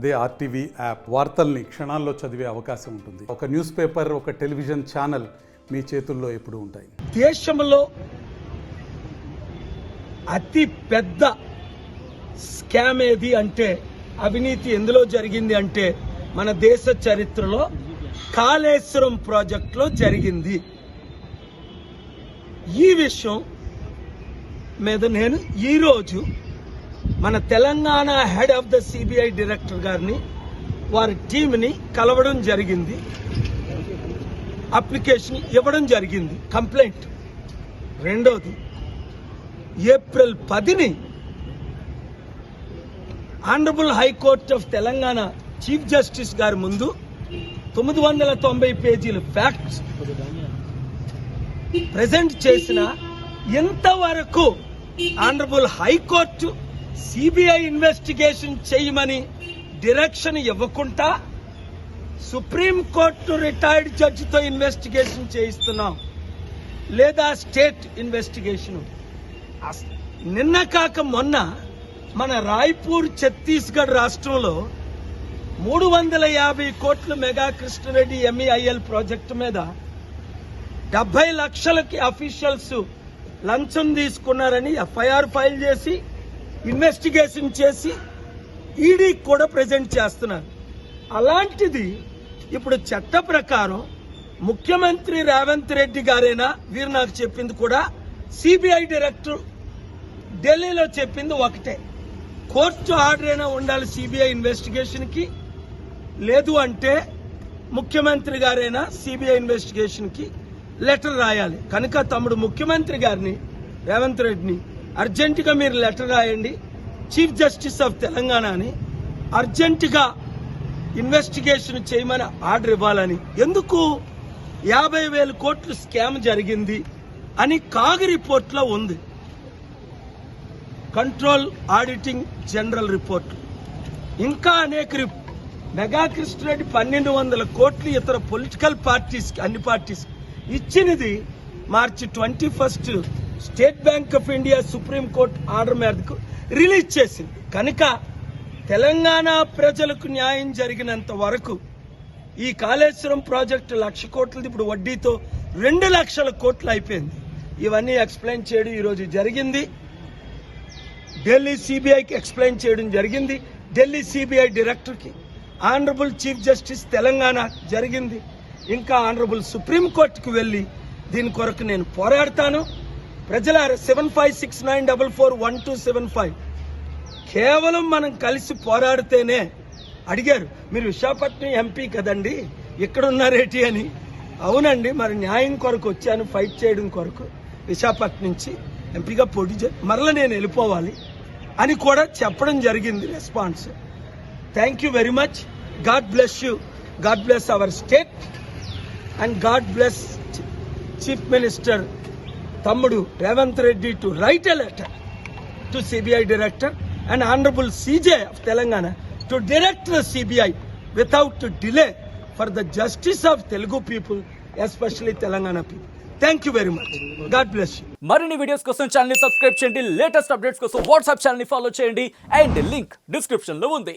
అదే RTV app వార్తల్ని క్షణాల్లో చదివే అవకాశం ఉంటుంది. ఒక న్యూస్ పేపర్, ఒక టెలివిజన్ ఛానల్ మీ చేతుల్లో ఎప్పుడూ ఉంటాయి. దేశంలో అతి పెద్ద స్కామ్ ఏది అంటే, అవినీతి ఎందులో జరిగింది అంటే మన దేశ చరిత్రలో కాళేశ్వరం ప్రాజెక్టులో జరిగింది. ఈ విషయం మీద నేను ఈరోజు మన Telangana head of the CBI director గారిని, వారి టీంని కలవడం జరిగింది. అప్లికేషన్ ఇవ్వడం జరిగింది, కంప్లైంట్. రెండోది, ఏప్రిల్ 10ని honourable high court of Telangana chief justice గారి ముందు 990 పేజీల ఫ్యాక్ట్స్ ప్రెజెంట్ చేసిన ఇంతవరకు ఆనరబుల్ హైకోర్టు సిబిఐ ఇన్వెస్టిగేషన్ చేయమని డైరెక్షన్ ఇవ్వకుండా సుప్రీంకోర్టు రిటైర్డ్ జడ్జితో ఇన్వెస్టిగేషన్ చేయిస్తున్నాం, లేదా స్టేట్ ఇన్వెస్టిగేషన్. నిన్న కాక మొన్న మన రాయ్పూర్ ఛత్తీస్గఢ్ రాష్ట్రంలో 350 కోట్ల మెగా కృష్ణారెడ్డి ఎంఈఐఎల్ ప్రాజెక్టు మీద 70 లక్షలకి అఫీషియల్స్ లంచం తీసుకున్నారని ఎఫ్ఐఆర్ ఫైల్ చేసి ఇన్వెస్టిగేషన్ చేసి ఈడీ కూడా ప్రెజెంట్ చేస్తున్నారు. అలాంటిది ఇప్పుడు చట్ట ప్రకారం ముఖ్యమంత్రి రేవంత్ రెడ్డి గారైనా వీరు నాకు చెప్పింది కూడా, సిబిఐ డైరెక్టర్ ఢిల్లీలో చెప్పింది ఒకటే, కోర్టు ఆర్డర్ అయినా ఉండాలి సిబిఐ ఇన్వెస్టిగేషన్ కి, లేదు అంటే ముఖ్యమంత్రి గారైనా సిబిఐ ఇన్వెస్టిగేషన్ కి లెటర్ రాయాలి. కనుక తమ్ముడు ముఖ్యమంత్రి గారిని, రేవంత్ రెడ్డిని అర్జెంటుగా మీరు లెటర్ రాయండి, చీఫ్ జస్టిస్ ఆఫ్ తెలంగాణ అని అర్జెంటుగా ఇన్వెస్టిగేషన్ చేయమని ఆర్డర్ ఇవ్వాలని. ఎందుకు 50,000 కోట్లు స్కామ్ జరిగింది అని కాగ్ రిపోర్ట్ లో ఉంది, కంట్రోల్ ఆడిటింగ్ జనరల్ రిపోర్ట్. ఇంకా అనేక మెగా కృష్ణారెడ్డి 1,200 కోట్లు ఇతర పొలిటికల్ పార్టీస్, అన్ని పార్టీస్ ఇచ్చినది మార్చి 21 state bank of India supreme court order మేరకు రిలీజ్ చేసింది. కనుక తెలంగాణ ప్రజలకు న్యాయం జరిగినంత వరకు ఈ కాళేశ్వరం ప్రాజెక్టు 1,00,000 కోట్లది ఇప్పుడు వడ్డీతో 2,00,000 కోట్లు అయిపోయింది. ఇవన్నీ ఎక్స్ప్లెయిన్ చేయడం ఈరోజు జరిగింది. ఢిల్లీ సిబిఐకి ఎక్స్ప్లెయిన్ చేయడం జరిగింది, ఢిల్లీ సిబిఐ డైరెక్టర్కి, ఆనరబుల్ చీఫ్ జస్టిస్ తెలంగాణ జరిగింది. ఇంకా ఆనరబుల్ సుప్రీంకోర్టుకు వెళ్లి దీని కొరకు నేను పోరాడతాను. ప్రజలారా 7569441275 కేవలం మనం కలిసి పోరాడితేనే. అడిగారు, మీరు విశాఖపట్నం ఎంపీ కదండి, ఇక్కడ ఉన్నారేటి అని. అవునండి, మరి న్యాయం కొరకు వచ్చాను, ఫైట్ చేయడం కొరకు. విశాఖపట్నం నుంచి ఎంపీగా పోటీ మరలా నేను వెళ్ళిపోవాలి అని కూడా చెప్పడం జరిగింది. Response. Thank you very much. God bless you, God bless our state, and God bless chief minister తమ్ముడు Revanth Reddy to write a letter to CBI director and honorable CJ of Telangana to direct the CBI without delay for the justice of Telugu people, especially Telangana people. Thank you very much. God bless you. మరిన్ని videos కోసం channel ని subscribe చేయండి, latest updates కోసం WhatsApp channel ని follow చేయండి, and link description లో ఉంది.